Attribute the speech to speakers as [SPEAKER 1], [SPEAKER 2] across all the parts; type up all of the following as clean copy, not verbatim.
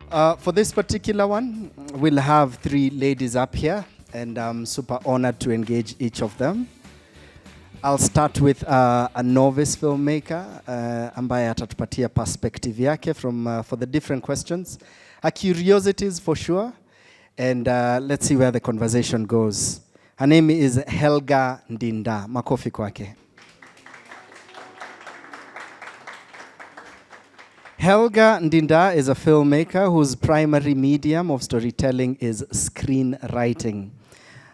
[SPEAKER 1] For this particular one, we'll have 3 ladies up here, and I'm super honored to engage each of them. I'll start with a novice filmmaker ambaye atatupatia perspective yake for the different questions. Her curiosities for sure, and let's see where the conversation goes. Her name is Helga Ndinda. Makofi kwake. Helga Ndinda is a filmmaker whose primary medium of storytelling is screenwriting.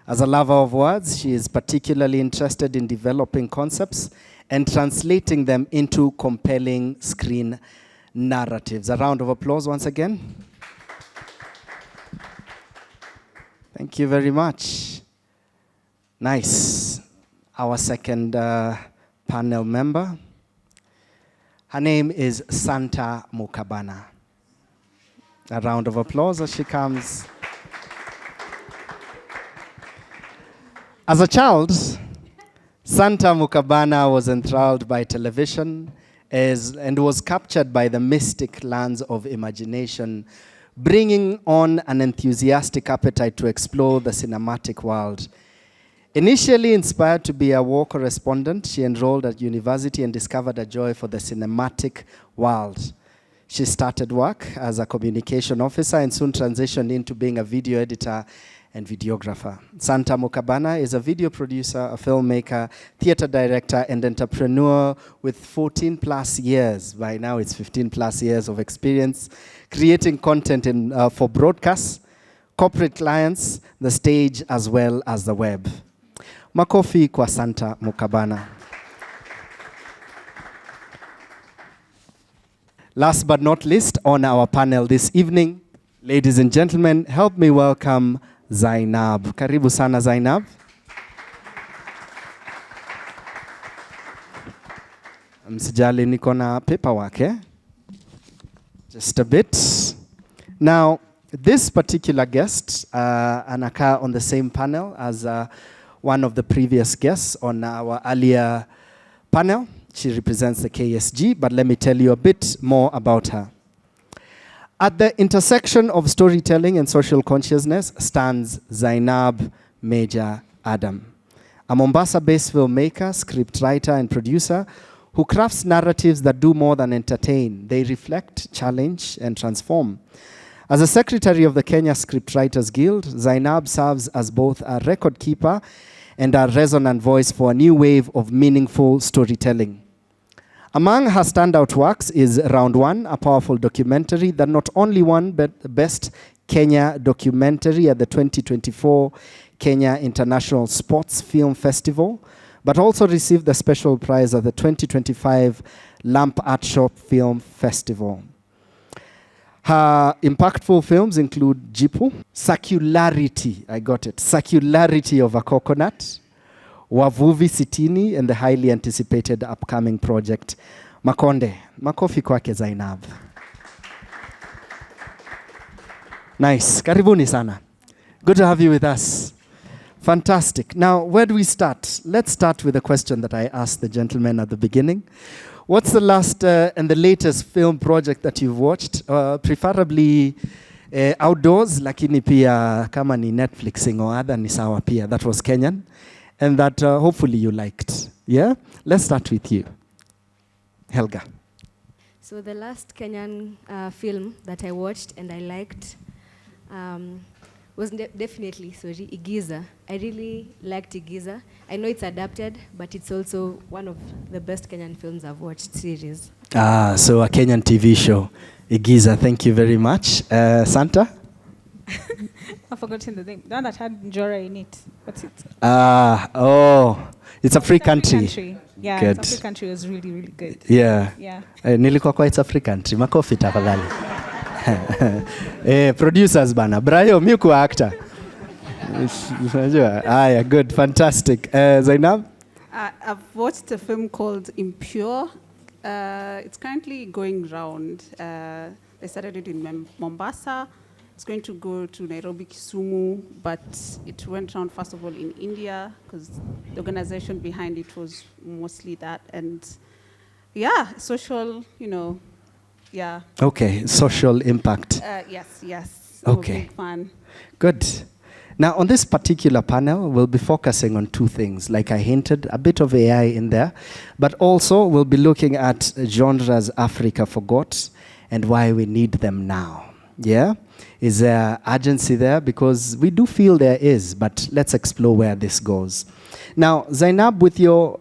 [SPEAKER 1] As a lover of words, she is particularly interested in developing concepts and translating them into compelling screen narratives. A round of applause once again. Thank you very much. Nice. Our second panel member. Her name is Sanaa Mukabana. A round of applause as she comes. As a child, Sanaa Mukabana was enthralled by television and was captured by the mystic lands of imagination, bringing on an enthusiastic appetite to explore the cinematic world. Initially inspired to be a war correspondent, she enrolled at university and discovered a joy for the cinematic world. She started work as a communication officer and soon transitioned into being a video editor and videographer. Sanaa Mukabana is a video producer, a filmmaker, theater director, and entrepreneur with 14 plus years, by now it's 15 plus years of experience, creating content for broadcasts, corporate clients, the stage, as well as the web. Makofi kwa Sanaa Mukabana. Last but not least, on our panel this evening, ladies and gentlemen, help me welcome Zainab. Karibu sana Zainab. Msijali niko na paperwork, eh? Just a bit. Now, this particular guest, anakaa on the same panel as one of the previous guests on our earlier panel. She represents the KSG, but let me tell you a bit more about her. At the intersection of storytelling and social consciousness stands Zainab Mejja Adam, a Mombasa-based filmmaker, scriptwriter, and producer who crafts narratives that do more than entertain. They reflect, challenge, and transform. As a secretary of the Kenya Scriptwriters Guild, Zainab serves as both a record keeper and a resonant voice for a new wave of meaningful storytelling. Among her standout works is Round 1, a powerful documentary that not only won the Best Kenya Documentary at the 2024 Kenya International Sports Film Festival, but also received the special prize at the 2025 Lamp Art Shop Film Festival. Her impactful films include Jipu, Circularity, I got it, Circularity of a Coconut, Wavuvi Sitini, and the highly anticipated upcoming project, Makonde. Makofi kwake Zainab. Nice. Karibuni sana. Good to have you with us. Fantastic. Now, where do we start? Let's start with a question that I asked the gentleman at the beginning. What's the last and the latest film project that you've watched? Preferably outdoors, lakini pia kama ni Netflixing or other ni sawa pia. That was Kenyan. And that hopefully you liked. Yeah? Let's start with you. Helga.
[SPEAKER 2] So the last Kenyan film that I watched and I liked was definitely, Igiza. I really liked Igiza. I know it's adapted, but it's also one of the best Kenyan films I've watched series.
[SPEAKER 1] So a Kenyan TV show. Igiza, thank you very much. Santa?
[SPEAKER 3] I've forgotten the name. The one that had Genre in it. What's it?
[SPEAKER 1] It's a free country.
[SPEAKER 3] Yeah,
[SPEAKER 1] good.
[SPEAKER 3] It's a free country. It was really, really good.
[SPEAKER 1] Yeah.
[SPEAKER 3] Yeah.
[SPEAKER 1] Nilikuwa kwa It's a free country. Makofi tafadhali. Producers bana. Brayo, mi kuwa actor. Yeah, good, fantastic. Zainab?
[SPEAKER 4] I've watched a film called Impure. It's currently going round. They started it in Mombasa. It's going to go to Nairobi, Kisumu, but it went round first of all in India because the organization behind it was mostly that. And yeah, social, Yeah.
[SPEAKER 1] Okay, social impact.
[SPEAKER 4] Yes. I'm a
[SPEAKER 1] Okay.
[SPEAKER 4] big fan.
[SPEAKER 1] Good. Now, on this particular panel, we'll be focusing on two things. Like I hinted, a bit of AI in there, but also we'll be looking at genres Africa forgot and why we need them now. Yeah? Is there urgency there? Because we do feel there is, but let's explore where this goes. Now, Zainab, with your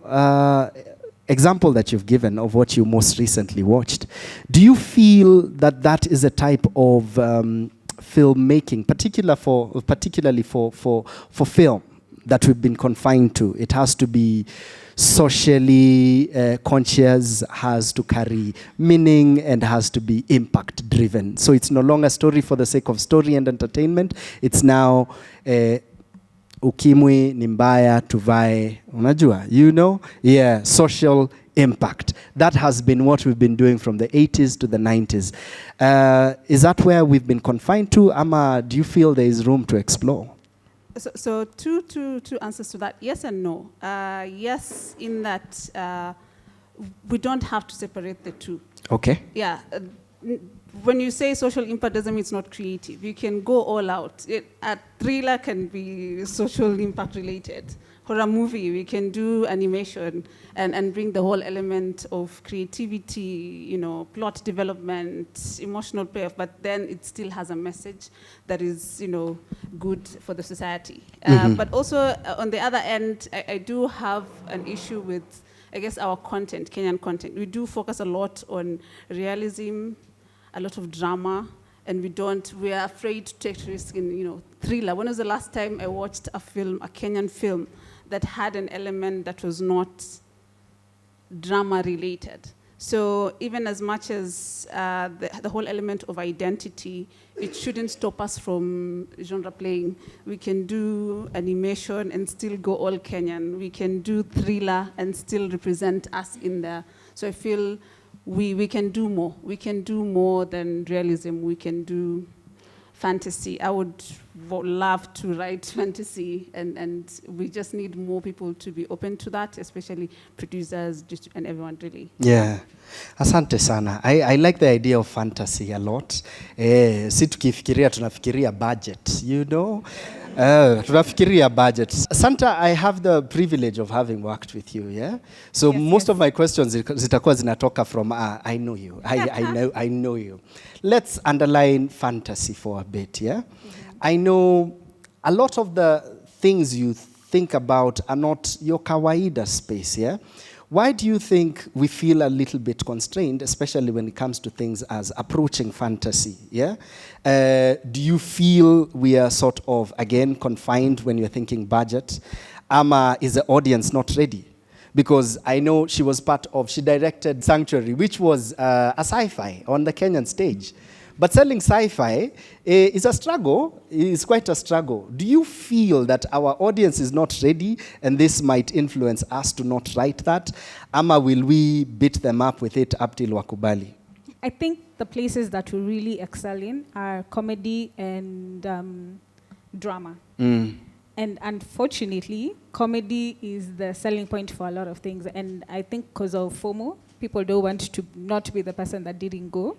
[SPEAKER 1] example that you've given of what you most recently watched, do you feel that that is a type of filmmaking, particularly for film, that we've been confined to? It has to be socially conscious, has to carry meaning, and has to be impact driven. So it's no longer story for the sake of story and entertainment. It's now ukimwi ni mbaya tuvae, unajua, you know? Yeah, social impact. That has been what we've been doing from the 80s to the 90s. Is that where we've been confined to, Ama? Do you feel there is room to explore?
[SPEAKER 4] So two answers to that, yes and no. Yes, in that we don't have to separate the two.
[SPEAKER 1] Okay.
[SPEAKER 4] Yeah. When you say social impact, doesn't mean it's not creative. You can go all out. A thriller can be social impact related. For a movie, we can do animation and bring the whole element of creativity, plot development, emotional payoff, but then it still has a message that is, good for the society. But also, on the other end, I do have an issue with, I guess, our content, Kenyan content. We do focus a lot on realism, a lot of drama, and we are afraid to take risk in, thriller. When was the last time I watched a Kenyan film, that had an element that was not drama related? So even as much as the whole element of identity, it shouldn't stop us from genre playing. We can do animation and still go all Kenyan. We can do thriller and still represent us in there. So I feel we can do more. We can do more than realism. We can do fantasy. I would love to write fantasy, and we just need more people to be open to that, especially producers and everyone, really.
[SPEAKER 1] Yeah. Asante sana. I like the idea of fantasy a lot. Si tukifikiria tunafikiria budget, you know? Tunafikiria budget. Santa, I have the privilege of having worked with you, yeah? So
[SPEAKER 3] Yes,
[SPEAKER 1] most
[SPEAKER 3] yes.
[SPEAKER 1] of my questions zitakuwa zinatoka from, I know you. I know you. Let's underline fantasy for a bit, yeah? I know a lot of the things you think about are not your kawaida space, yeah? Why do you think we feel a little bit constrained, especially when it comes to things as approaching fantasy, yeah? Do you feel we are sort of, again, confined when you're thinking budget? Ama, is the audience not ready? Because I know she directed Sanctuary, which was a sci-fi on the Kenyan stage. But selling sci-fi is a struggle, is quite a struggle. Do you feel that our audience is not ready and this might influence us to not write that? Ama will we beat them up with it up till wakubali?
[SPEAKER 3] I think the places that we really excel in are comedy and drama. And unfortunately, comedy is the selling point for a lot of things. And I think because of FOMO, people don't want to not be the person that didn't go.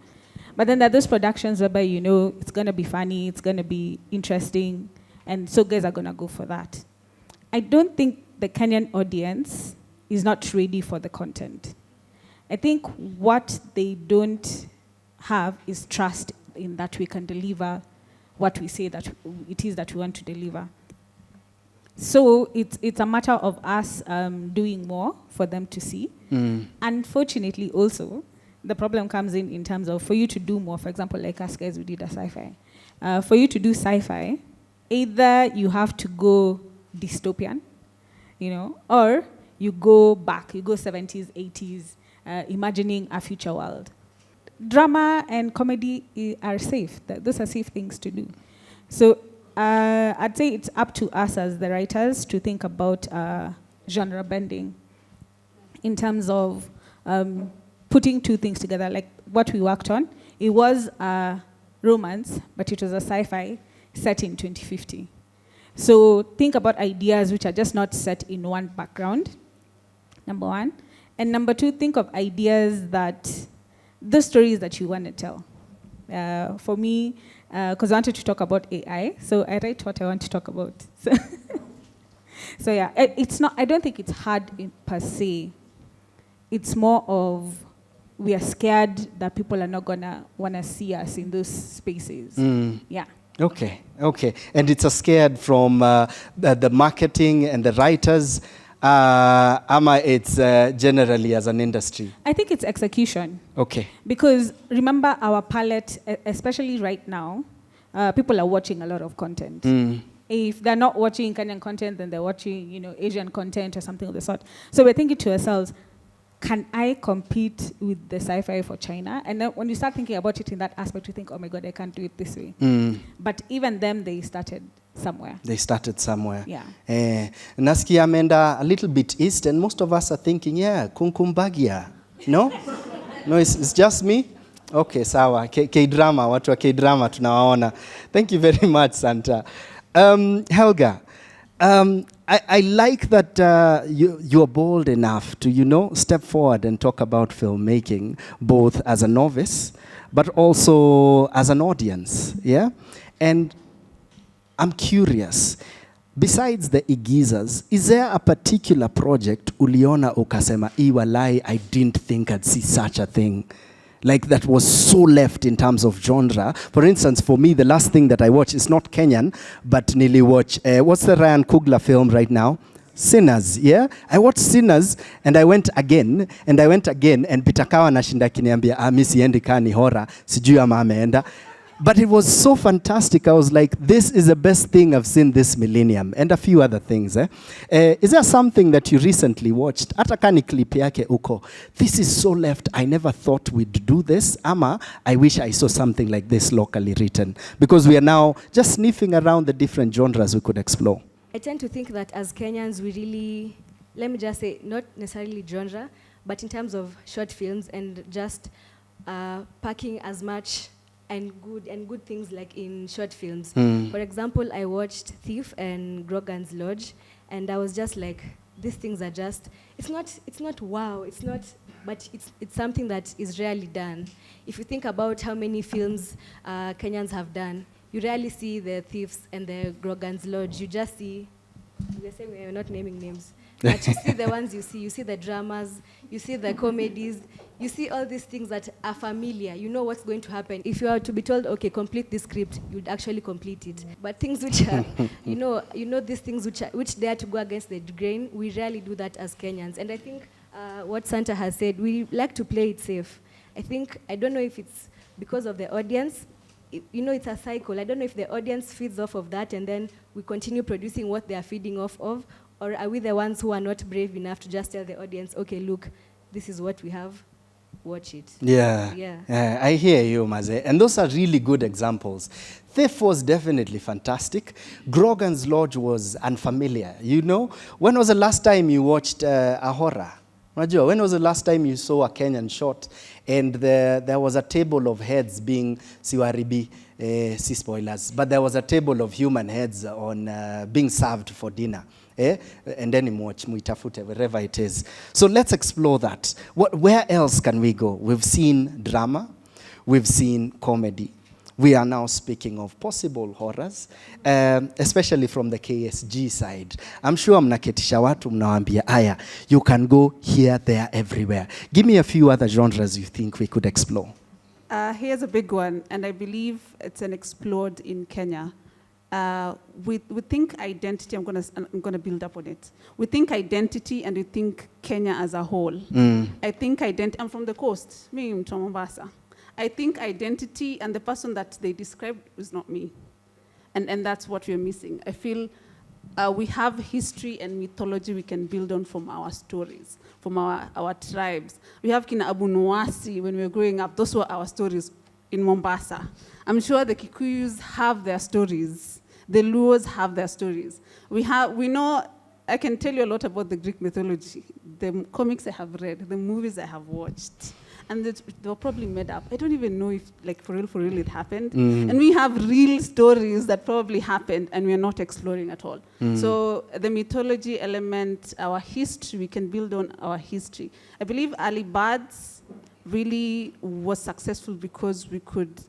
[SPEAKER 3] But then there are those productions whereby it's going to be funny, it's going to be interesting, and so guys are going to go for that. I don't think the Kenyan audience is not ready for the content. I think what they don't have is trust in that we can deliver what we say that it is that we want to deliver. So it's a matter of us doing more for them to see. Unfortunately, also, the problem comes in terms of for you to do more, for example, like us guys, we did a sci-fi. For you to do sci-fi, either you have to go dystopian, or you go back, you go 70s, 80s, imagining a future world. Drama and comedy are safe. Those are safe things to do. So I'd say it's up to us as the writers to think about genre bending in terms of putting two things together, like what we worked on. It was a romance, but it was a sci-fi set in 2050. So think about ideas which are just not set in one background, number one. And number two, think of ideas that the stories that you want to tell. For me, because I wanted to talk about AI, so I write what I want to talk about. So yeah, it's not. I don't think it's hard per se. It's more of we are scared that people are not gonna wanna see us in those spaces. Yeah.
[SPEAKER 1] Okay. And it's a scared from the marketing and the writers. Ama it's generally as an industry?
[SPEAKER 3] I think it's execution.
[SPEAKER 1] Okay.
[SPEAKER 3] Because remember our palette, especially right now, people are watching a lot of content. If they're not watching Kenyan content, then they're watching, Asian content or something of the sort. So we're thinking to ourselves, can I compete with the sci-fi for China? And then when you start thinking about it in that aspect, you think, oh my God, I can't do it this way. But even them, they started somewhere.
[SPEAKER 1] Yeah. Nasikia amenda a little bit east, and most of us are thinking, yeah, Kunkumbagia. No? No, it's just me? Okay, sawa. K-drama, watu wa K-drama tunawaona. Thank you very much, Santa. Helga, I like that you're bold enough to, step forward and talk about filmmaking, both as a novice, but also as an audience, yeah? And I'm curious, besides the Igizas, is there a particular project uliona ukasema, iwalai, I didn't think I'd see such a thing? Like that was so left in terms of genre. For instance, for me, the last thing that I watched is not Kenyan, but nili watch, what's the Ryan Coogler film right now? Sinners, yeah? I watched Sinners, and I went again, and Pitakawa nashinda kiniambia, mi siendi kani horror, sijui ama ameenda. But it was so fantastic. I was like, this is the best thing I've seen this millennium, and a few other things. Is there something that you recently watched? Hata kani clip yake uko. This is so left. I never thought we'd do this. Ama, I wish I saw something like this locally written. Because we are now just sniffing around the different genres we could explore.
[SPEAKER 2] I tend to think that as Kenyans, we really, let me just say, not necessarily genre, but in terms of short films and just packing as much and good things like in short films. For example, I watched Thief and Grogan's Lodge, and I was just like, these things are just, it's not wow, but it's something that is rarely done. If you think about how many films Kenyans have done, you rarely see the Thieves and the Grogan's Lodge. You just see, we're saying we're not naming names, but you see the ones you see the dramas, you see the comedies, you see all these things that are familiar. You know what's going to happen. If you are to be told, okay, complete this script, you'd actually complete it. But things which are, you know these things which dare to go against the grain, we rarely do that as Kenyans. And I think what Santa has said, we like to play it safe. I don't know if it's because of the audience. It's a cycle. I don't know if the audience feeds off of that and then we continue producing what they are feeding off of, or are we the ones who are not brave enough to just tell the audience, okay, look, this is what we have, watch it.
[SPEAKER 1] Yeah. I hear you, Maze. And those are really good examples. Thief was definitely fantastic. Grogan's Lodge was unfamiliar. When was the last time you watched a horror? When was the last time you saw a Kenyan short and there was a table of heads being siwaribi, spoilers, but there was a table of human heads on being served for dinner. And then you watch muitafute wherever it is. So let's explore that. Where else can we go? We've seen drama, we've seen comedy. We are now speaking of possible horrors, especially from the KSG side. I'm sure mnaketisha watu mnawaambia aya, you can go here, there, everywhere. Give me a few other genres you think we could explore.
[SPEAKER 4] Here's a big one, and I believe it's an explored in Kenya. We think identity, I'm gonna build up on it. We think identity and we think Kenya as a whole. I think identity, I'm from the coast, me I'm from Mombasa. I think identity and the person that they described is not me. And that's what we're missing. I feel we have history and mythology we can build on from our stories, from our tribes. We have Kina Abu Nuwasi when we were growing up. Those were our stories in Mombasa. I'm sure the Kikuyus have their stories. The Luos have their stories. We know, I can tell you a lot about the Greek mythology, the comics I have read, the movies I have watched. And they were probably made up. I don't even know if, for real, it happened. And we have real stories that probably happened, and we're not exploring at all. So the mythology element, our history, we can build on our history. I believe early birds really was successful because we could.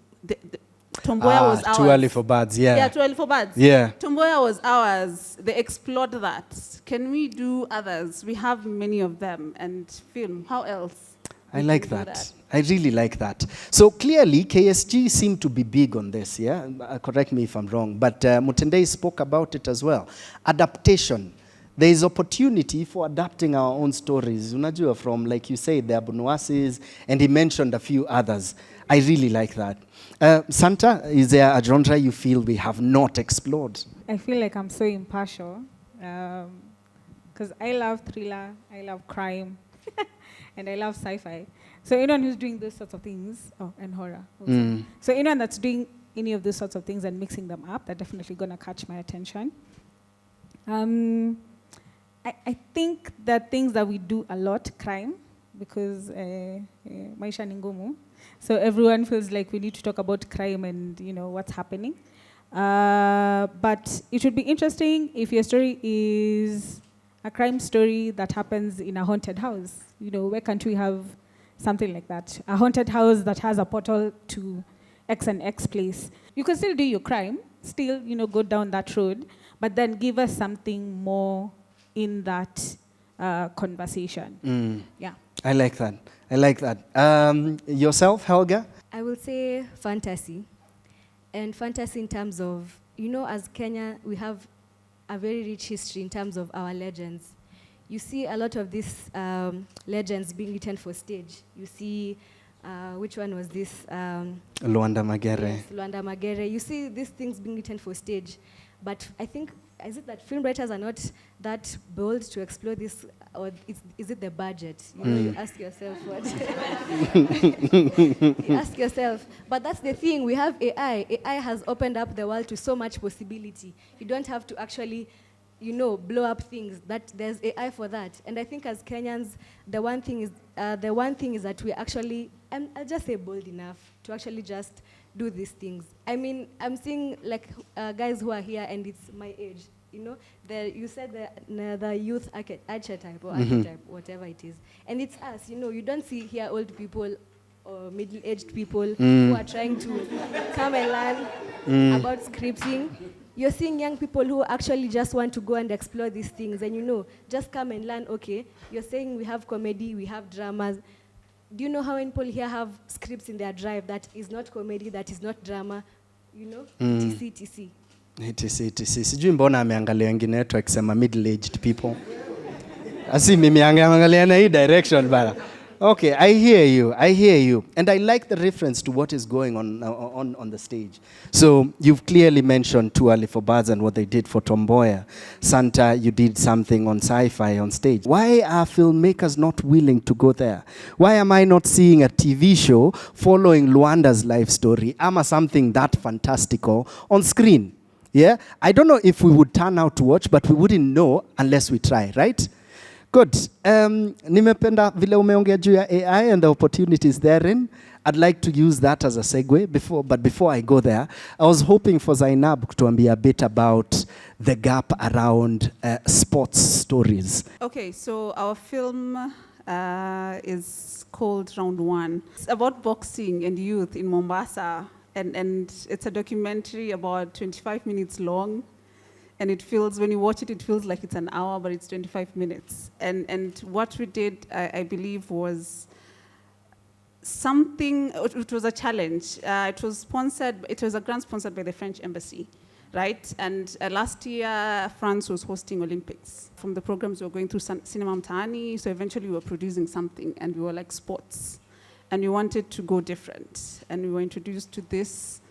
[SPEAKER 4] Tomboya was ours.
[SPEAKER 1] Too early for birds, yeah.
[SPEAKER 4] Yeah, Too Early for Birds.
[SPEAKER 1] Yeah.
[SPEAKER 4] Tomboya was ours. They explored that. Can we do others? We have many of them. And film, how else?
[SPEAKER 1] I like that. I really like that. So clearly, KSG seemed to be big on this, yeah? Correct me if I'm wrong, but Mutendei spoke about it as well. Adaptation. There is opportunity for adapting our own stories. Unajua, from, like you said, the Abunuasis, and he mentioned a few others. I really like that. Santa, is there a genre you feel we have not explored?
[SPEAKER 3] I feel like I'm so impartial because I love thriller, I love crime, and I love sci-fi. So anyone who's doing those sorts of things, and horror also. So anyone that's doing any of those sorts of things and mixing them up, they're definitely going to catch my attention. I think that things that we do a lot, crime, because maisha ni ngumu. So everyone feels like we need to talk about crime and what's happening. But it would be interesting if your story is a crime story that happens in a haunted house. Where can't we have something like that? A haunted house that has a portal to X and X place. You can still do your crime, still go down that road, but then give us something more in that conversation. Yeah.
[SPEAKER 1] I like that. I like that. Yourself, Helga?
[SPEAKER 2] I will say fantasy. And fantasy in terms of, as Kenya, we have a very rich history in terms of our legends. You see a lot of these legends being written for stage. You see, which one was this?
[SPEAKER 1] Luanda Magere.
[SPEAKER 2] Yes, Luanda Magere. You see these things being written for stage. But I think, is it that film writers are not that bold to explore this, or is it the budget? You ask yourself what. You ask yourself. But that's the thing, we have AI. AI has opened up the world to so much possibility. You don't have to actually, blow up things. That there's AI for that. And I think as Kenyans, the one thing is that we actually, I'll just say bold enough to actually just do these things. I mean, I'm seeing like guys who are here and it's my age. You said the youth archetype or archetype, whatever it is. And it's us, you don't see here old people or middle-aged people who are trying to come and learn about scripting. You're seeing young people who actually just want to go and explore these things and just come and learn, okay, you're saying we have comedy, we have dramas. Do you know how many people here have scripts in their drive that is not comedy, that is not drama, etc.
[SPEAKER 1] etc. Sijui mbona ameangalia wengine wetu akisema middle-aged people. Asi mimi angalia na hii direction bana. Okay, I hear you. And I like the reference to what is going on the stage. So you've clearly mentioned Too Early for Birds and what they did for Tomboya. Santa, you did something on sci-fi on stage. Why are filmmakers not willing to go there? Why am I not seeing a TV show following Luanda's life story, ama something that fantastical on screen? Yeah? I don't know if we would turn out to watch, but we wouldn't know unless we try, right? Good. Nimependa vile umeongea juu ya AI and the opportunities therein. I'd like to use that as a segue. Before I go there, I was hoping for Zainab to be a bit about the gap around sports stories.
[SPEAKER 4] Okay, so our film is called Round One. It's about boxing and youth in Mombasa. And it's a documentary about 25 minutes long. And it feels, when you watch it, it feels like it's an hour, but it's 25 minutes. And what we did, I believe, was something, it was a challenge. It was a grant sponsored by the French Embassy, right? And last year, France was hosting Olympics. From the programs, we were going through Cinema Mtaani, so eventually we were producing something, and we were like sports. And we wanted to go different. And we were introduced to this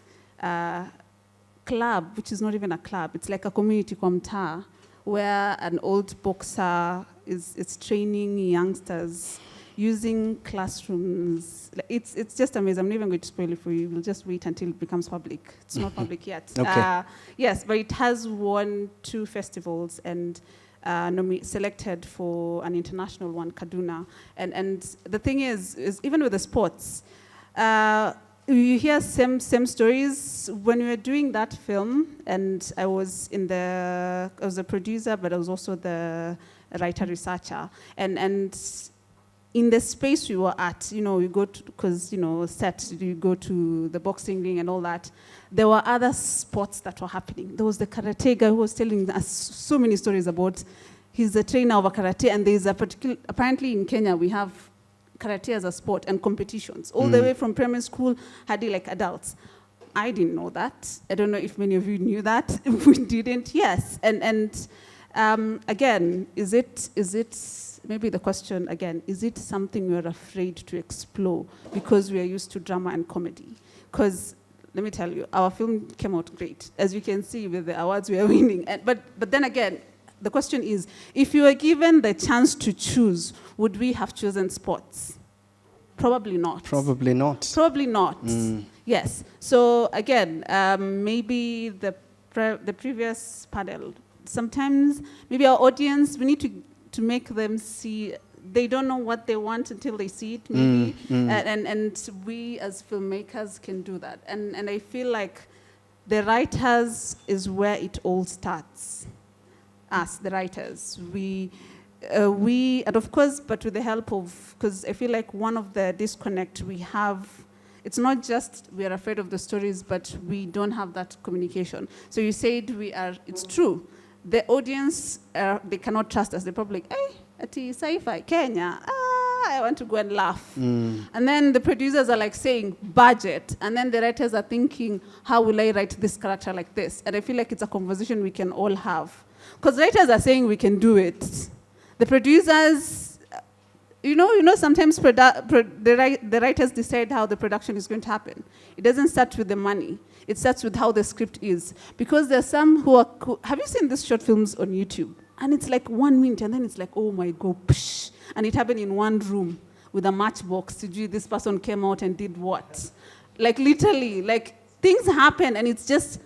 [SPEAKER 4] club, which is not even a club, it's like a community kwa mtaa, where an old boxer is training youngsters using classrooms. It's just amazing. I'm not even going to spoil it for you. We'll just wait until it becomes public. It's not public yet.
[SPEAKER 1] Okay.
[SPEAKER 4] Yes, but it has won 2 festivals and selected for an international one, Kaduna. And the thing is even with the sports, you hear same stories. When we were doing that film, and I was a producer, but I was also the writer researcher, and in the space we were at, we go to, because, set, you go to the boxing ring and all that, there were other sports that were happening. There was the karate guy who was telling us so many stories about, he's a trainer of a karate, and there's a particular, apparently in Kenya, we have karate as a sport and competitions, all the way from primary school, hadi like adults. I didn't know that. I don't know if many of you knew that. We didn't, yes. And again, is it, maybe the question again, is it something we're afraid to explore because we are used to drama and comedy? Because let me tell you, our film came out great, as you can see with the awards we are winning. But then again, the question is, if you were given the chance to choose, would we have chosen sports? Probably not.
[SPEAKER 1] Probably not.
[SPEAKER 4] Probably not. Yes. So again, maybe the previous panel, sometimes maybe our audience, we need to make them see, they don't know what they want until they see it, maybe. And we as filmmakers can do that. And I feel like the writers is where it all starts. Us, the writers. We, and of course, but with the help of, because I feel like one of the disconnect we have, it's not just we are afraid of the stories, but we don't have that communication. So you said it's true. The audience, they cannot trust us. They're probably like, hey, ati sci-fi, Kenya, I want to go and laugh. And then the producers are like saying, budget. And then the writers are thinking, how will I write this character like this? And I feel like it's a conversation we can all have. Because writers are saying we can do it. The producers, sometimes the writers decide how the production is going to happen. It doesn't start with the money. It starts with how the script is. Because there's some who are, have you seen these short films on YouTube? And it's like 1 minute, and then it's like, oh my God, psh. And it happened in one room with a matchbox. This person came out and did what? Like literally, like things happen, and it's just,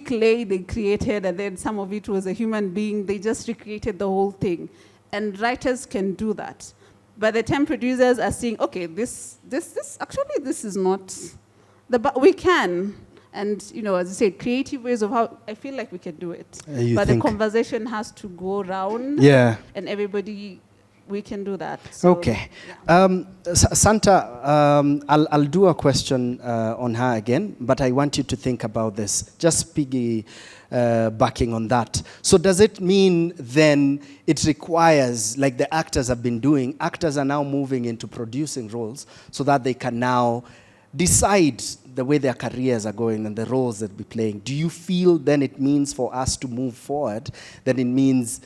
[SPEAKER 4] clay they created, and then some of it was a human being. They just recreated the whole thing. And writers can do that. By the time producers are seeing, okay, this is not, but we can. And, as I said, creative ways of how, I feel like we can do it. But the conversation has to go around.
[SPEAKER 1] Yeah.
[SPEAKER 4] And everybody, we can do that. So,
[SPEAKER 1] okay.
[SPEAKER 4] Yeah.
[SPEAKER 1] Santa, I'll do a question on her again, but I want you to think about this. Just backing on that. So does it mean then it requires, like the actors have been doing, actors are now moving into producing roles so that they can now decide the way their careers are going and the roles that we're playing? Do you feel then it means for us to move forward, that it means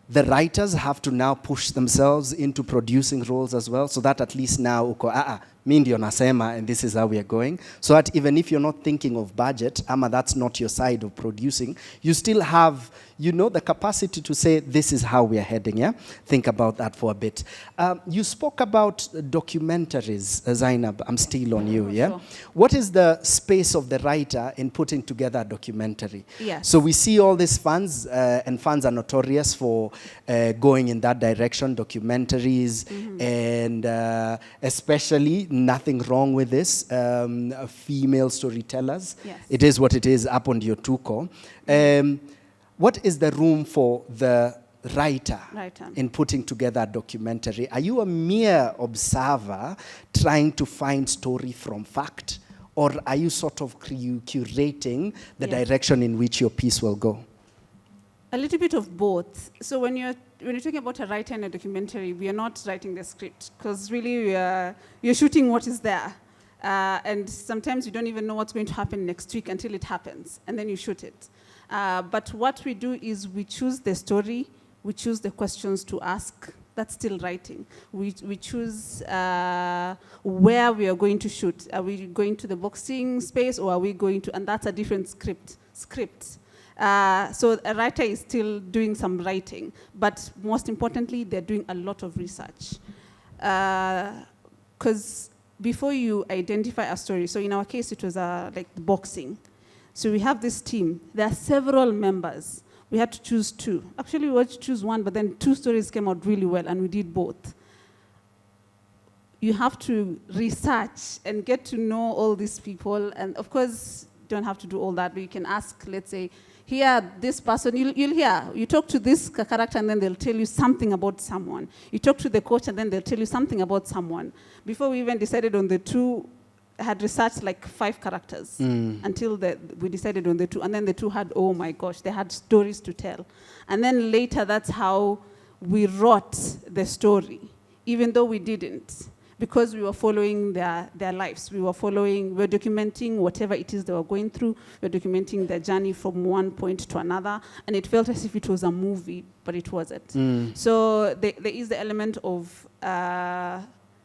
[SPEAKER 1] the writers have to now push themselves into producing roles as well, so that at least now uko mi ndio nasema and this is how we are going, so that even if you're not thinking of budget, that's not your side of producing, you still have, the capacity to say this is how we are heading, yeah? Think about that for a bit. You spoke about documentaries, Zainab, I'm still on you, yeah? Sure. What is the space of the writer in putting together a documentary?
[SPEAKER 4] Yes.
[SPEAKER 1] So we see all these fans, and fans are notorious for going in that direction, documentaries, and especially, nothing wrong with this, female storytellers.
[SPEAKER 4] Yes.
[SPEAKER 1] It is what it is, up on your tuko. What is the room for the writer in putting together a documentary? Are you a mere observer trying to find story from fact? Or are you sort of curating the direction in which your piece will go?
[SPEAKER 4] A little bit of both. So when you're talking about a writer in a documentary, we are not writing the script, because really you're shooting what is there. And sometimes you don't even know what's going to happen next week until it happens, and then you shoot it. But what we do is we choose the story, we choose the questions to ask. That's still writing. We choose where we are going to shoot. Are we going to the boxing space, or are we going to, and that's a different script. So a writer is still doing some writing, but most importantly, they're doing a lot of research. Because before you identify a story, so in our case, it was like boxing. So we have this team. There are several members. We had to choose 2. Actually, we had to choose 1, but then 2 stories came out really well, and we did both. You have to research and get to know all these people, and of course, you don't have to do all that, but you can ask, let's say, Here, this person, you'll hear, you talk to this character and then they'll tell you something about someone. You talk to the coach and then they'll tell you something about someone. Before we even decided on the 2, I had researched like 5 characters until we decided on the 2. And then the 2 had, oh my gosh, they had stories to tell. And then later, that's how we wrote the story, even though we didn't. Because we were following their lives. We were documenting whatever it is they were going through. We were documenting their journey from one point to another. And it felt as if it was a movie, but it wasn't. So there is the element of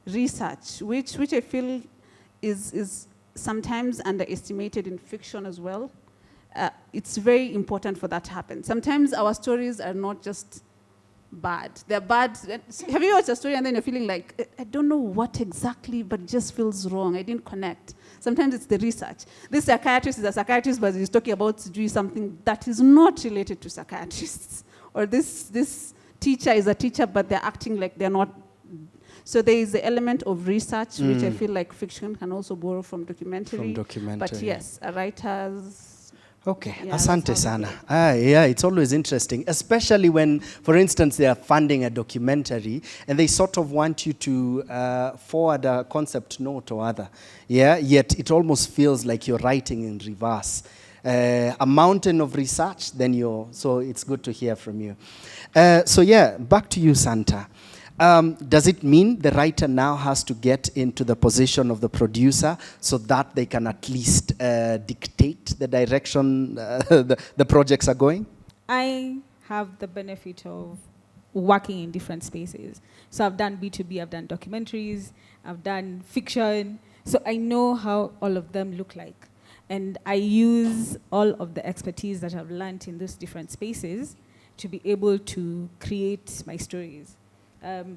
[SPEAKER 4] research, which I feel is sometimes underestimated in fiction as well. It's very important for that to happen. Sometimes our stories are not just bad. They're bad. Have you watched a story and then you're feeling like, I don't know what exactly, but it just feels wrong. I didn't connect. Sometimes it's the research. This psychiatrist is a psychiatrist, but he's talking about doing something that is not related to psychiatrists. Or this teacher is a teacher, but they're acting like they're not. So there is the element of research, which I feel like fiction can also borrow from documentary. But yes, writers.
[SPEAKER 1] Okay,
[SPEAKER 4] Yeah,
[SPEAKER 1] asante sana. Yeah, it's always interesting, especially when, for instance, they are funding a documentary and they sort of want you to forward a concept note or other. Yeah, yet it almost feels like you're writing in reverse. A mountain of research, so it's good to hear from you. So yeah, back to you, Santa. Does it mean the writer now has to get into the position of the producer so that they can at least dictate the direction the projects are going?
[SPEAKER 3] I have the benefit of working in different spaces. So I've done B2B, I've done documentaries, I've done fiction. So I know how all of them look like. And I use all of the expertise that I've learned in those different spaces to be able to create my stories.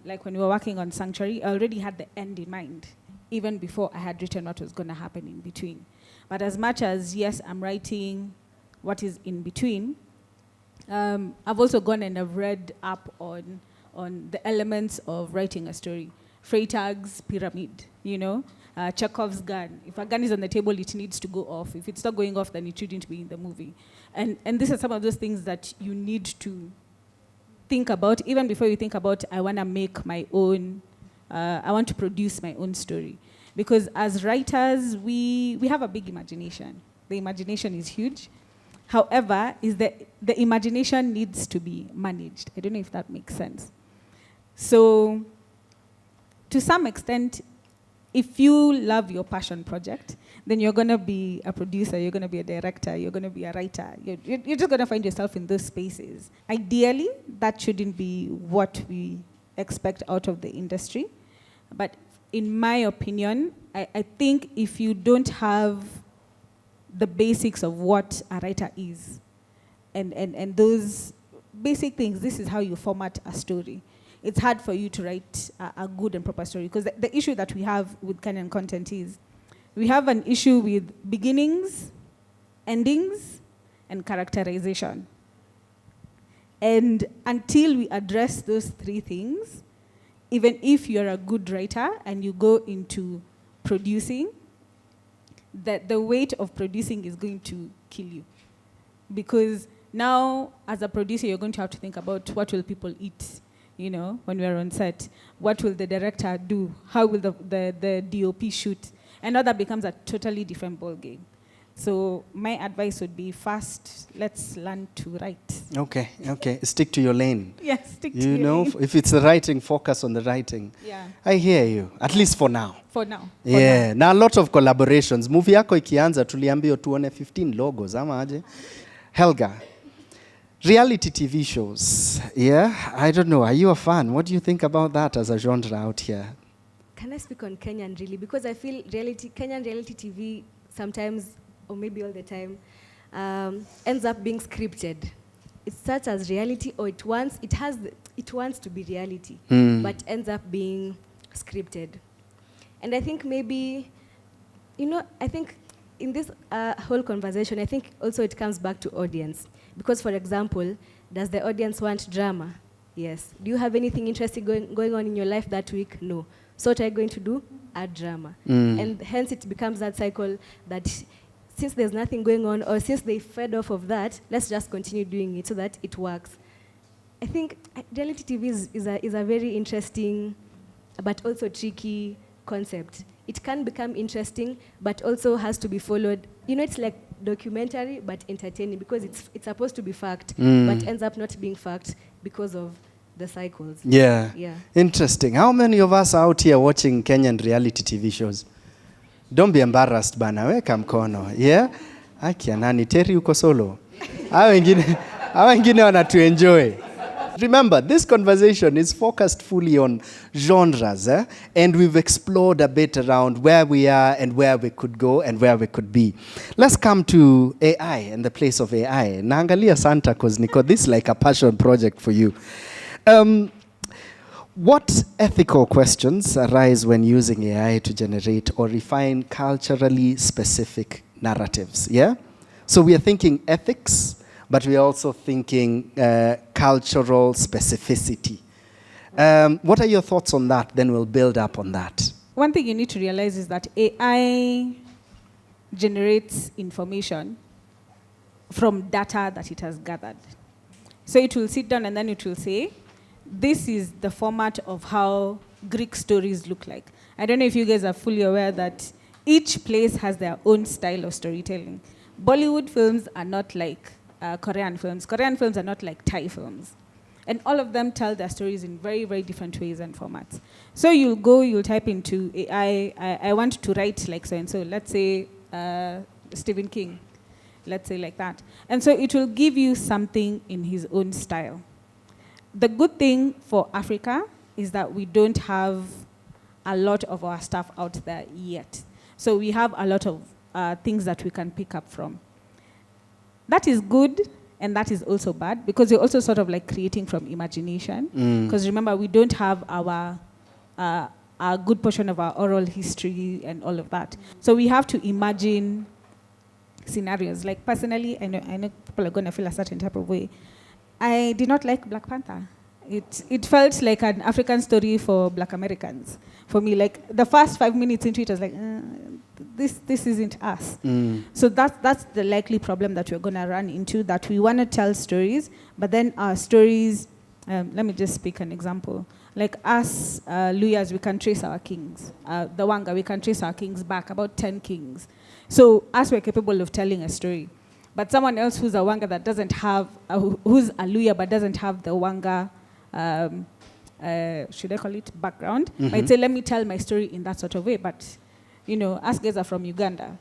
[SPEAKER 3] Like when we were working on Sanctuary, I already had the end in mind, even before I had written what was going to happen in between. But as much as, yes, I'm writing what is in between, I've also gone and I've read up on the elements of writing a story. Freytag's pyramid, Chekhov's gun. If a gun is on the table, it needs to go off. If it's not going off, then it shouldn't be in the movie. And these are some of those things that you need to think about, even before you think about, I want to make my own, I want to produce my own story. Because as writers, we have a big imagination. The imagination is huge. However, the imagination needs to be managed. I don't know if that makes sense. So, to some extent, if you love your passion project, then you're going to be a producer, you're going to be a director, you're going to be a writer. You're just going to find yourself in those spaces. Ideally, that shouldn't be what we expect out of the industry. But in my opinion, I think if you don't have the basics of what a writer is, and those basic things, this is how you format a story. It's hard for you to write a good and proper story, because the issue that we have with Kenyan content is we have an issue with beginnings, endings, and characterization. And until we address those 3 things, even if you're a good writer and you go into producing, the weight of producing is going to kill you. Because now, as a producer, you're going to have to think about what will people eat, when we're on set. What will the director do? How will the DOP shoot? And now that becomes a totally different ballgame. So my advice would be, first, let's learn to write.
[SPEAKER 1] Okay. Stick to your lane.
[SPEAKER 3] Yes, stick to your lane.
[SPEAKER 1] If it's the writing, focus on the writing.
[SPEAKER 3] Yeah.
[SPEAKER 1] I hear you, at least for now.
[SPEAKER 3] For now.
[SPEAKER 1] Yeah, now a lot of collaborations. Movie yako ikianza, tuliambiwa tuone 15 logos, ama aje? Helga, reality TV shows, yeah? I don't know, are you a fan? What do you think about that as a genre out here?
[SPEAKER 2] Can I speak on Kenyan really? Because I feel Kenyan reality TV sometimes, or maybe all the time, ends up being scripted. It starts as reality, or it wants to be reality, but ends up being scripted. And I think maybe, I think in this whole conversation, I think also it comes back to audience. Because, for example, does the audience want drama? Yes. Do you have anything interesting going on in your life that week? No. So what are you going to do? Add drama. And hence it becomes that cycle that since there's nothing going on, or since they fed off of that, let's just continue doing it so that it works. I think reality TV is a very interesting, but also tricky concept. It can become interesting, but also has to be followed. You know, it's like documentary, but entertaining, because it's supposed to be fact, but ends up not being fact because of the cycles.
[SPEAKER 1] Yeah. Interesting. How many of us are out here watching Kenyan reality TV shows? Don't be embarrassed, bana. Weka mkono. Yeah? Akia nani, Terry uko solo. Hao wengine wanatuenjoy. Remember, this conversation is focused fully on genres, and we've explored a bit around where we are and where we could go and where we could be. Let's come to AI and the place of AI. Naangalia Santa cause Nico, this is like a passion project for you. What ethical questions arise when using AI to generate or refine culturally specific narratives? Yeah? So we are thinking ethics, but we're also thinking cultural specificity. What are your thoughts on that? Then we'll build up on that.
[SPEAKER 3] One thing you need to realize is that AI generates information from data that it has gathered. So it will sit down and then it will say, this is the format of how Greek stories look like. I don't know if you guys are fully aware that each place has their own style of storytelling. Bollywood films are not like Korean films. Korean films are not like Thai films. And all of them tell their stories in very, very different ways and formats. So you'll type into AI, I want to write like so-and-so. Let's say Stephen King. Let's say like that. And so it will give you something in his own style. The good thing for Africa is that we don't have a lot of our stuff out there yet. So we have a lot of things that we can pick up from. That is good, and that is also bad, because you're also sort of like creating from imagination. Because remember, we don't have a good portion of our oral history and all of that. So we have to imagine scenarios. Like personally, I know people are going to feel a certain type of way. I did not like Black Panther. It felt like an African story for Black Americans. For me, like the first 5 minutes into it, I was like, this isn't us. So that's the likely problem that we're going to run into, that we want to tell stories, but then our stories, let me just speak an example. Like us, Luyas, we can trace our kings. The Wanga, we can trace our kings back, about 10 kings. So us, we're capable of telling a story. But someone else who's a Wanga that doesn't have, who's a Luya but doesn't have the Wanga, should I call it background, might say, let me tell my story in that sort of way. But, you know, us guys are from Uganda.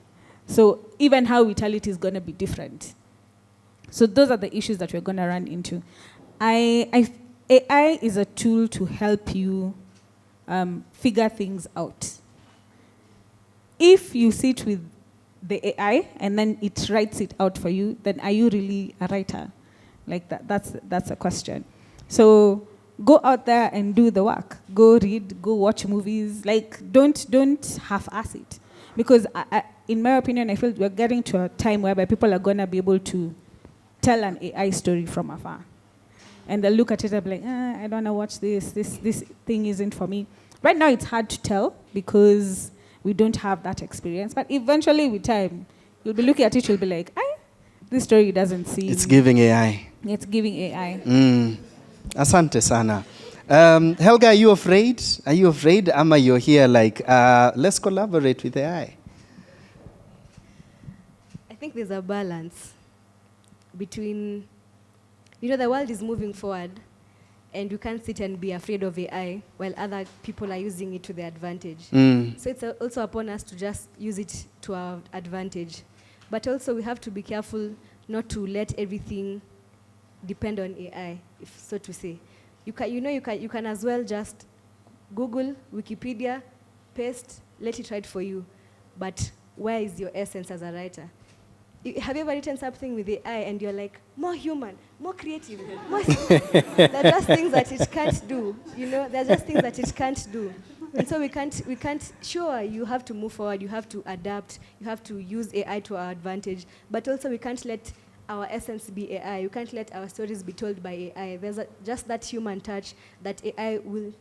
[SPEAKER 3] So even how we tell it is going to be different. So those are the issues that we're going to run into. AI is a tool to help you figure things out. If you sit with the AI and then it writes it out for you, then are you really a writer? Like that's a question. So go out there and do the work. Go read, go watch movies. Like don't half-ass it. Because in my opinion, I feel we're getting to a time whereby people are going to be able to tell an AI story from afar. And they'll look at it and be like, I don't want to watch this. This thing isn't for me. Right now it's hard to tell because we don't have that experience. But eventually with time, you'll be looking at it, you'll be like, this story doesn't seem...
[SPEAKER 1] It's giving AI.
[SPEAKER 3] It's giving AI.
[SPEAKER 1] Asante sana. Helga, are you afraid? Are you afraid? Ama, you're here like, let's collaborate with AI.
[SPEAKER 2] I think there's a balance between, the world is moving forward, and you can't sit and be afraid of AI while other people are using it to their advantage. So it's also upon us to just use it to our advantage. But also we have to be careful not to let everything depend on AI, if so to say. You can as well just Google, Wikipedia, paste, let it write for you. But where is your essence as a writer? Have you ever written something with AI and you're like, more human, more creative, more... There are just things that it can't do, there are just things that it can't do. And so we can't, sure, you have to move forward, you have to adapt, you have to use AI to our advantage, but also we can't let our essence be AI, you can't let our stories be told by AI. There's just that human touch that AI will,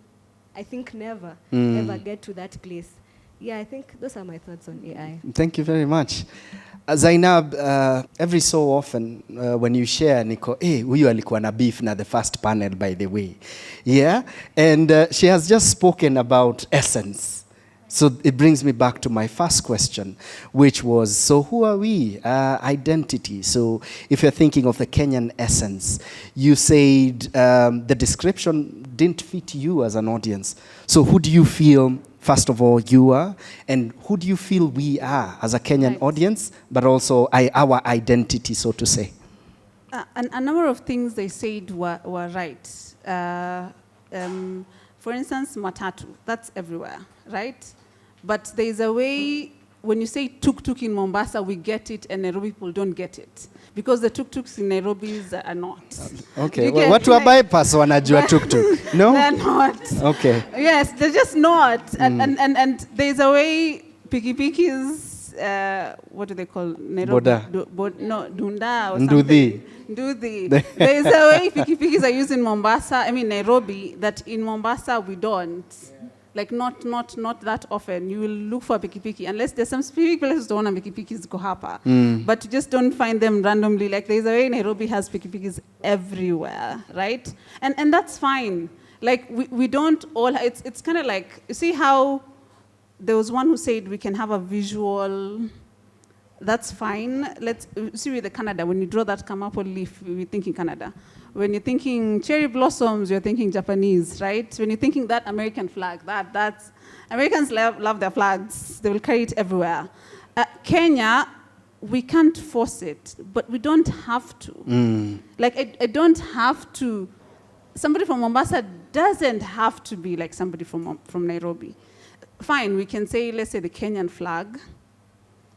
[SPEAKER 2] I think, never, ever get to that place. Yeah, I think those are my thoughts on AI.
[SPEAKER 1] Thank you very much. Zainab, every so often when you share, niko, huyu alikuwa na beef na the first panel, by the way. Yeah? And she has just spoken about essence. So it brings me back to my first question, which was, so who are we? Identity. So if you're thinking of the Kenyan essence, you said the description didn't fit you as an audience. So who do you feel, first of all, you are, and who do you feel we are as a Kenyan audience, but also our identity, so to say?
[SPEAKER 4] A number of things they said were right. For instance, matatu, that's everywhere, right? But there's a way, when you say tuk-tuk in Mombasa, we get it, and Nairobi people don't get it. Because the tuk-tuks in Nairobi are not.
[SPEAKER 1] Okay, well, watu wa bypass wanajua tuk-tuk, no?
[SPEAKER 4] They're not.
[SPEAKER 1] Okay.
[SPEAKER 4] Yes, they're just not. And there's a way pikipikis, what do they call Nairobi?
[SPEAKER 1] Boda.
[SPEAKER 4] No, Dunda or
[SPEAKER 1] Ndudhi.
[SPEAKER 4] something. Ndudhi. There's a way pikipikis are used in Mombasa, Nairobi, that in Mombasa we don't. Like not that often. You will look for a pikipiki, unless there's some specific places don't want pikipikis go hapa. But you just don't find them randomly. Like there's a way Nairobi has pikipikis everywhere, right? And that's fine. Like we don't all, it's kind of like, you see how there was one who said we can have a visual, that's fine. Let's see with the Canada, when you draw that Kamapo leaf, we're thinking Canada. When you're thinking cherry blossoms, you're thinking Japanese, right? When you're thinking that American flag, that's Americans love their flags. They will carry it everywhere. Kenya, we can't force it, but we don't have to. Like I don't have to. Somebody from Mombasa doesn't have to be like somebody from Nairobi. Fine, we can say, let's say the Kenyan flag.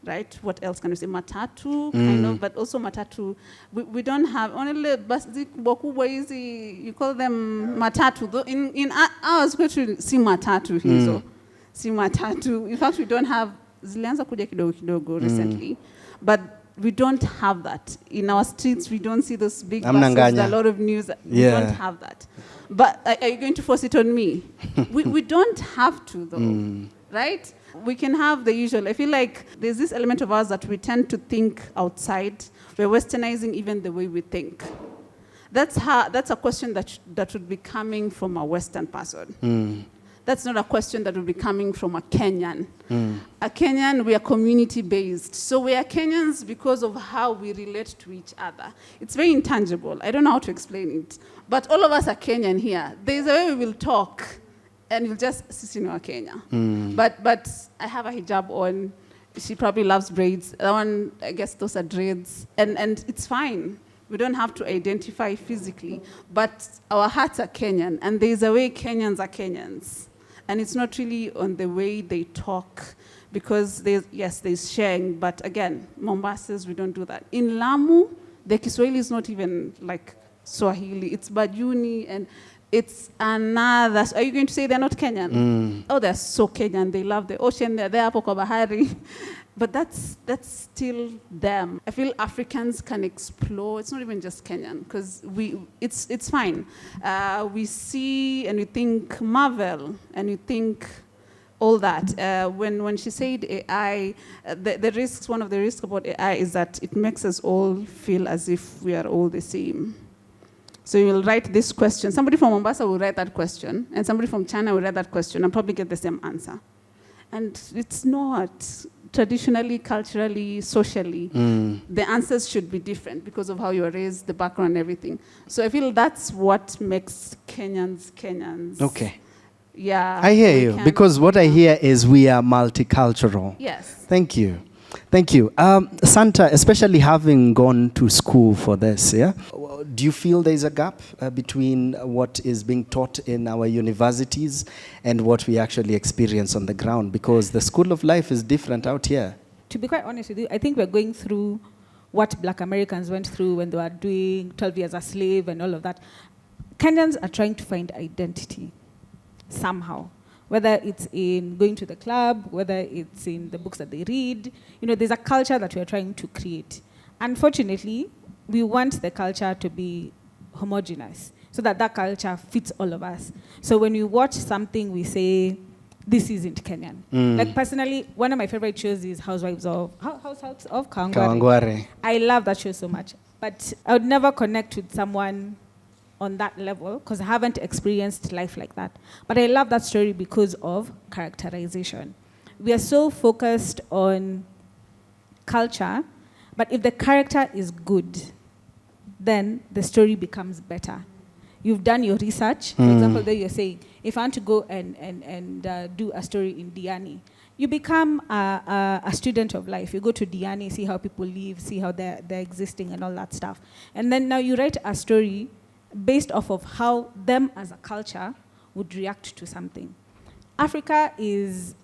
[SPEAKER 4] Right? What else can we say? Matatu, kind of, but also matatu. We don't have only bus. You call them matatu. In ours, go to see matatu hizo. See matatu. In fact, we don't have. Zilianza kuja kidogo recently, but we don't have that in our streets. We don't see those big buses. A lot of news. We don't have that. But are you going to force it on me? we don't have to though, right? We can have the usual. I feel like there's this element of us that we tend to think outside. We're westernizing even the way we think. That's a question that would be coming from a Western person. That's not a question that would be coming from a Kenyan. A Kenyan, we are community-based. So we are Kenyans because of how we relate to each other. It's very intangible. I don't know how to explain it. But all of us are Kenyan here. There's a way we will talk. And you'll just sit in Kenya. But I have a hijab on. She probably loves braids. That one, I guess those are dreads. And it's fine. We don't have to identify physically. But our hearts are Kenyan. And there's a way Kenyans are Kenyans. And it's not really on the way they talk. Because there's sharing. But again, Mombasas, we don't do that. In Lamu, the Kiswahili is not even like Swahili. It's Bajuni and it's another. Are you going to say they're not Kenyan? Oh, they're so Kenyan. They love the ocean. They're there, hapo kwa bahari. But that's still them. I feel Africans can explore. It's not even just Kenyan, because it's fine. We see and we think Marvel and we think all that. When she said AI, the risks. One of the risks about AI is that it makes us all feel as if we are all the same. So you will write this question. Somebody from Mombasa will write that question, and somebody from China will write that question and probably get the same answer. And it's not. Traditionally, culturally, socially, the answers should be different because of how you are raised, the background, and everything. So I feel that's what makes Kenyans Kenyans.
[SPEAKER 1] Okay.
[SPEAKER 4] Yeah.
[SPEAKER 1] I hear you, because what I hear is we are multicultural.
[SPEAKER 4] Yes.
[SPEAKER 1] Thank you. Thank you. Santa, especially having gone to school for this, yeah? Do you feel there's a gap between what is being taught in our universities and what we actually experience on the ground? Because the school of life is different out here.
[SPEAKER 3] To be quite honest with you, I think we're going through what Black Americans went through when they were doing 12 years a slave and all of that. Kenyans are trying to find identity somehow. Whether it's in going to the club, whether it's in the books that they read. You know, there's a culture that we're trying to create. Unfortunately, we want the culture to be homogeneous so that culture fits all of us. So when we watch something, we say, this isn't Kenyan. Like personally, one of my favorite shows is Housewives of Kawangware. I love that show so much. But I would never connect with someone on that level because I haven't experienced life like that. But I love that story because of characterization. We are so focused on culture, but if the character is good, then the story becomes better. You've done your research. For example, there you're saying, if I want to go and do a story in Diani, you become a student of life. You go to Diani, see how people live, see how they're existing and all that stuff. And then now you write a story based off of how them as a culture would react to something. Africa is,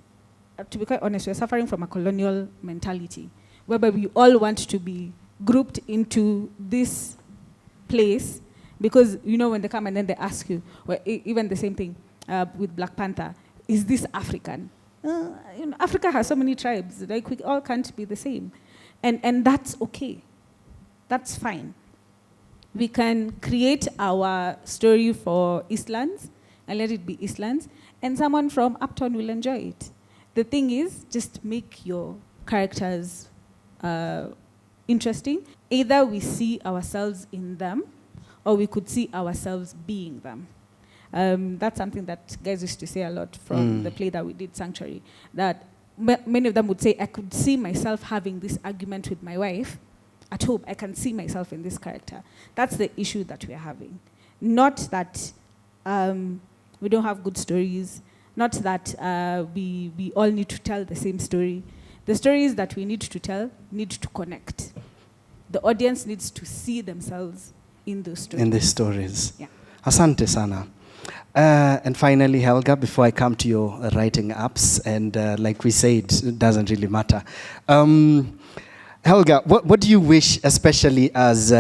[SPEAKER 3] to be quite honest, we're suffering from a colonial mentality, whereby we all want to be grouped into this place because, you know, when they come and then they ask you, well, even the same thing with Black Panther, is this African? You know, Africa has so many tribes, like we all can't be the same. And that's okay. That's fine. We can create our story for Eastlands and let it be Eastlands, and someone from Uptown will enjoy it. The thing is, just make your characters interesting. Either we see ourselves in them, or we could see ourselves being them. That's something that guys used to say a lot from the play that we did, Sanctuary, that many of them would say, I could see myself having this argument with my wife at home. I can see myself in this character. That's the issue that we're having. Not that we don't have good stories, not that we all need to tell the same story. The stories that we need to tell need to connect. The audience needs to see themselves in those stories.
[SPEAKER 1] In these stories.
[SPEAKER 3] Yeah.
[SPEAKER 1] Asante sana. And finally, Helga, before I come to your writing apps, and like we said, it doesn't really matter. Helga, what do you wish, especially as,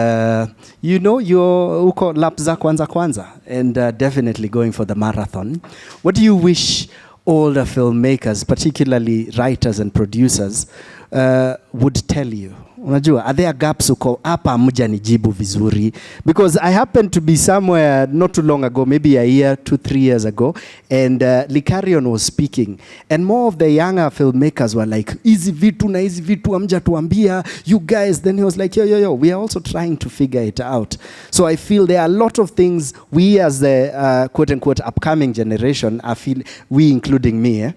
[SPEAKER 1] you know, you're uko lap za kwanza, and definitely going for the marathon. What do you wish all the filmmakers, particularly writers and producers, would tell you? Unajua, are there gaps uko hapa mja nijibu vizuri? Because I happened to be somewhere not too long ago, maybe a year, 2-3 years ago, and Likarion was speaking, and more of the younger filmmakers were like, easy vitu na easy vitu amja tuambia, you guys. Then he was like, yo, we are also trying to figure it out. So I feel there are a lot of things we as the quote-unquote upcoming generation, I feel, we including me,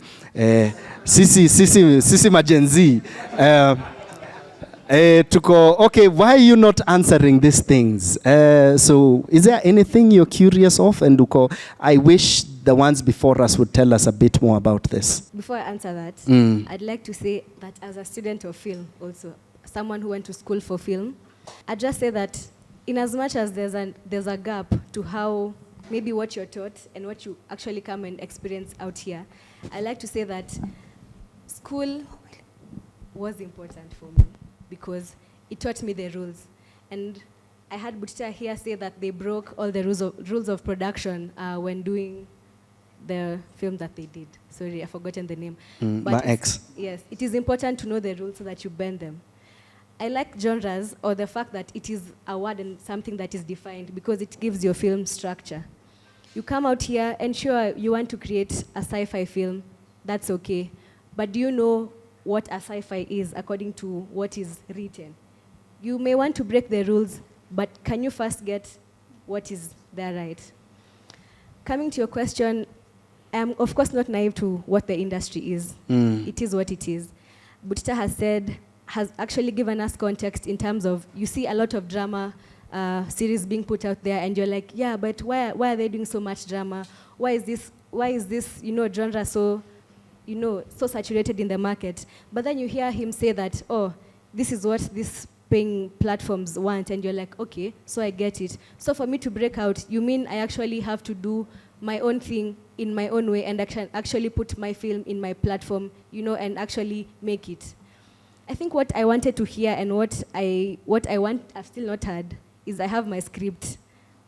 [SPEAKER 1] sisi majenzi, okay, why are you not answering these things? So is there anything you're curious of? And I wish the ones before us would tell us a bit more about this. Before I answer that,
[SPEAKER 2] I'd like to say that as a student of film also, someone who went to school for film, I'd just say that in as much as there's a gap to how maybe what you're taught and what you actually come and experience out here, I'd like to say that school was important for me, because it taught me the rules. And I had Butita here say that they broke all the rules of production when doing the film that they did. Sorry, I've forgotten the name.
[SPEAKER 1] My ex.
[SPEAKER 2] Yes, it is important to know the rules so that you bend them. I like genres, or the fact that it is a word and something that is defined, because it gives your film structure. You come out here and sure, you want to create a sci-fi film, that's okay. But do you know what a sci-fi is according to what is written? You may want to break the rules, but can you first get what is there right? Coming to your question, I'm of course not naive to what the industry is. It is what it is. Butita has actually given us context in terms of, you see a lot of drama series being put out there, and you're like, yeah, but why are they doing so much drama? Why is this genre so saturated in the market? But then you hear him say that, oh, this is what these paying platforms want, and you're like, okay, so I get it. So for me to break out, you mean I actually have to do my own thing in my own way and actually put my film in my platform, and actually make it. I think what I wanted to hear and what I want, I've still not heard, is I have my script.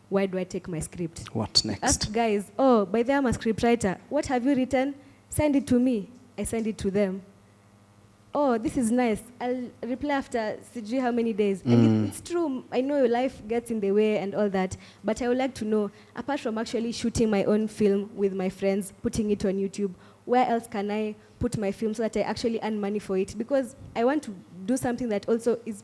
[SPEAKER 2] Why do I take my script?
[SPEAKER 1] What next?
[SPEAKER 2] Ask guys, oh, by the way, I'm a script writer. What have you written? Send it to me. I send it to them. Oh, this is nice. I'll reply after sijui how many days. And it's true. I know your life gets in the way and all that, but I would like to know, apart from actually shooting my own film with my friends, putting it on YouTube, where else can I put my film so that I actually earn money for it? Because I want to do something that also is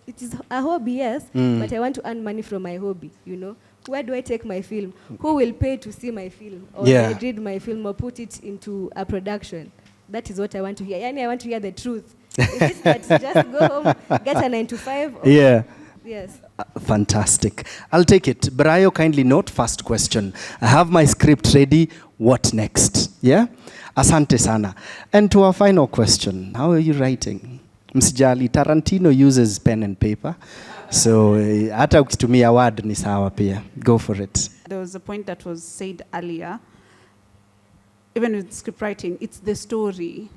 [SPEAKER 2] a hobby, yes, but I want to earn money from my hobby, you know. Where do I take my film? Who will pay to see my film or read my film or put it into a production? That is what I want to hear. I want to hear the truth. Is it that just go home, get a 9 to 5? Or yes.
[SPEAKER 1] Fantastic. I'll take it. Brayo, kindly note, first question. I have my script ready. What next? Yeah? Asante sana. And to our final question, how are you writing? Msijali, Tarantino uses pen and paper. So, hata ukitumia word ni sawa pia. Go for it.
[SPEAKER 4] There was a point that was said earlier. Even with script writing, it's the story.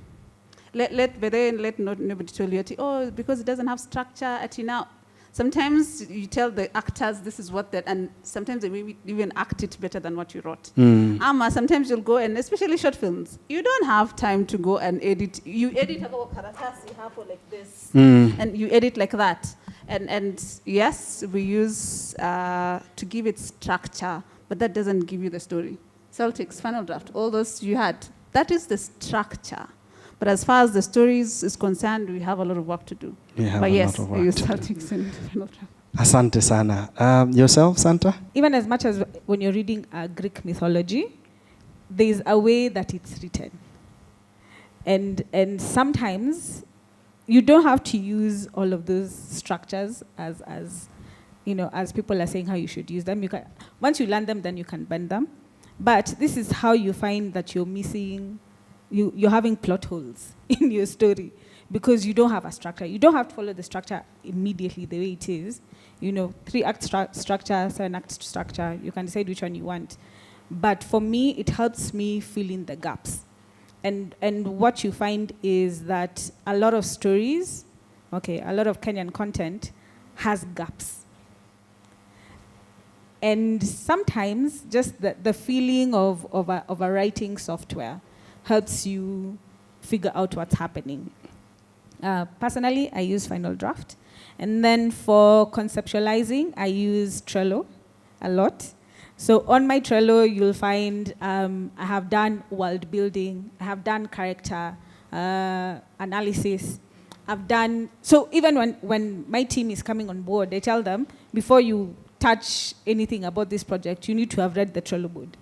[SPEAKER 4] Let nobody tell you, oh, because it doesn't have structure. Now, sometimes you tell the actors this is what that, and sometimes they maybe even act it better than what you wrote. Sometimes you'll go, and especially short films, you don't have time to go and edit. You edit about karatasi half like this, and you edit like that. And yes, we use to give it structure, but that doesn't give you the story. Celtics, final draft, all those you had, that is the structure. But as far as the stories is concerned, we have a lot of work to do. But yes, we use Celtics in final draft.
[SPEAKER 1] Asante sana. Yourself, Santa?
[SPEAKER 3] Even as much as when you're reading Greek mythology, there's a way that it's written. And sometimes you don't have to use all of those structures as you know, as people are saying how you should use them. You can, once you learn them, then you can bend them. But this is how you find that you're missing, you're having plot holes in your story because you don't have a structure. You don't have to follow the structure immediately the way it is. You know, 3-act structure, 7-act structure. You can decide which one you want. But for me, it helps me fill in the gaps. And what you find is that a lot of stories, a lot of Kenyan content has gaps. And sometimes just the feeling of a writing software helps you figure out what's happening. Personally, I use Final Draft. And then for conceptualizing, I use Trello a lot. So on my Trello, you'll find I have done world building, I have done character analysis. I've done, so even when my team is coming on board, I tell them, before you touch anything about this project, you need to have read the Trello board.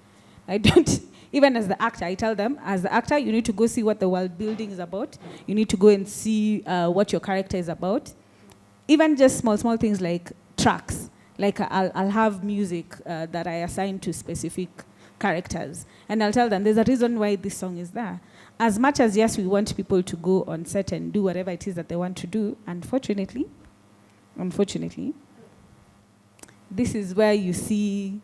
[SPEAKER 3] I don't, even as the actor, I tell them, as the actor, you need to go see what the world building is about. You need to go and see what your character is about. Even just small things like tracks. Like I'll have music that I assign to specific characters. And I'll tell them, there's a reason why this song is there. As much as, yes, we want people to go on set and do whatever it is that they want to do, unfortunately, this is where you see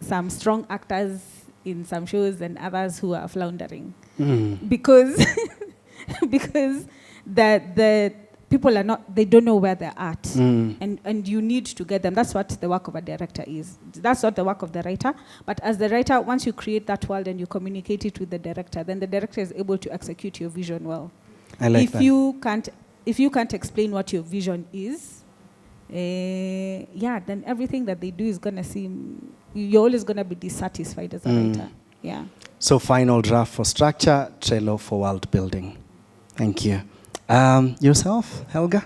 [SPEAKER 3] some strong actors in some shows and others who are floundering. Because the people are not, they don't know where they're at. And you need to get them. That's what the work of a director is. That's not the work of the writer. But as the writer, once you create that world and you communicate it with the director, then the director is able to execute your vision well.
[SPEAKER 1] I like that.
[SPEAKER 3] If you can't explain what your vision is, then everything that they do is going to seem, you're always going to be dissatisfied as a writer. Yeah.
[SPEAKER 1] So Final Draft for structure, Trello for world building. Thank you. Yourself, Helga?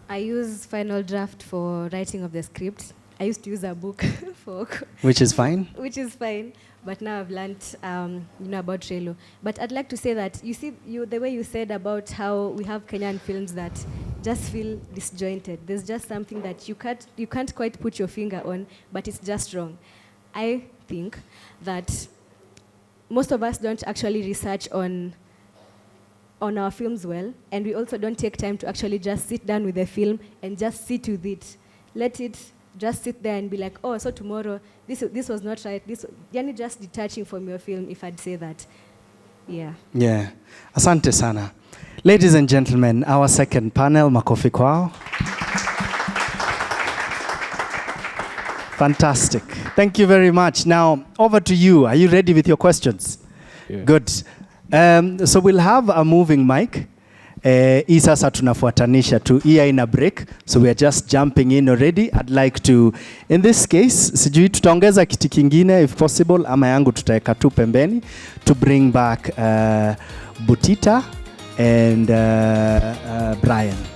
[SPEAKER 2] I use Final Draft for writing of the script. I used to use a book for...
[SPEAKER 1] Which is fine?
[SPEAKER 2] Which is fine. But now I've learned about Trello. But I'd like to say that, you see, the way you said about how we have Kenyan films that just feel disjointed. There's just something that you can't quite put your finger on, but it's just wrong. I think that most of us don't actually research on our films well, and we also don't take time to actually just sit down with the film and just sit with it. Let it just sit there and be like, oh, so tomorrow, this was not right. You're just detaching from your film, if I'd say that. Yeah.
[SPEAKER 1] Yeah. Asante sana. Ladies and gentlemen, our second panel, makofi kwao. Fantastic. Thank you very much. Now, over to you. Are you ready with your questions?
[SPEAKER 5] Yeah.
[SPEAKER 1] Good. So we'll have a moving mic, Hii sasa tunafuatanisha tu, hii haina break, so we are just jumping in already. I'd like to, in this case, sijui tutaongeza kiti kingine if possible, ama yangu tutaweka tu pembeni, to bring back Butita and Brian.